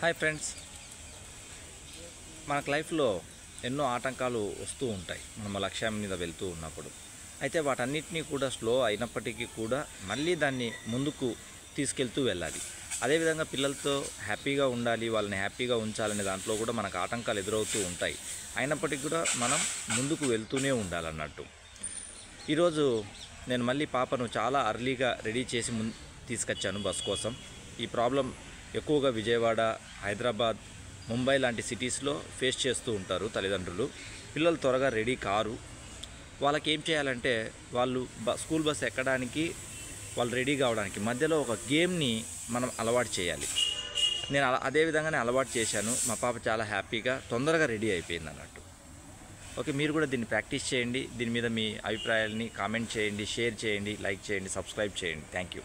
Hi friends, మనకు లైఫ్లో ఎన్నో ఆటంకాలు వస్తూ ఉంటాయి మనం లక్ష్యం మీద వెళ్తూ ఉన్నప్పుడు. అయితే వాటన్నిటినీ కూడా స్లో అయినప్పటికీ కూడా మళ్ళీ దాన్ని ముందుకు తీసుకెళ్తూ వెళ్ళాలి. అదేవిధంగా పిల్లలతో హ్యాపీగా ఉండాలి, వాళ్ళని హ్యాపీగా ఉంచాలనే దాంట్లో కూడా మనకు ఆటంకాలు ఎదురవుతూ ఉంటాయి. అయినప్పటికీ కూడా మనం ముందుకు వెళ్తూనే ఉండాలన్నట్టు. ఈరోజు నేను మళ్ళీ పాపను చాలా అర్లీగా రెడీ చేసి తీసుకొచ్చాను బస్ కోసం. ఈ ప్రాబ్లం ఎక్కువగా విజయవాడ, హైదరాబాద్, ముంబై లాంటి సిటీస్లో ఫేస్ చేస్తూ ఉంటారు తల్లిదండ్రులు. పిల్లలు త్వరగా రెడీ కారు. వాళ్ళకి ఏం చేయాలంటే వాళ్ళు స్కూల్ బస్ ఎక్కడానికి, వాళ్ళు రెడీ కావడానికి మధ్యలో ఒక గేమ్ని మనం అలవాటు చేయాలి. నేను అదే విధంగానే అలవాటు చేశాను. మా పాప చాలా హ్యాపీగా తొందరగా రెడీ అయిపోయింది అన్నట్టు. ఓకే, మీరు కూడా దీన్ని ప్రాక్టీస్ చేయండి. దీని మీద మీ అభిప్రాయాలని కామెంట్ చేయండి, షేర్ చేయండి, లైక్ చేయండి, సబ్స్క్రైబ్ చేయండి. Thank you.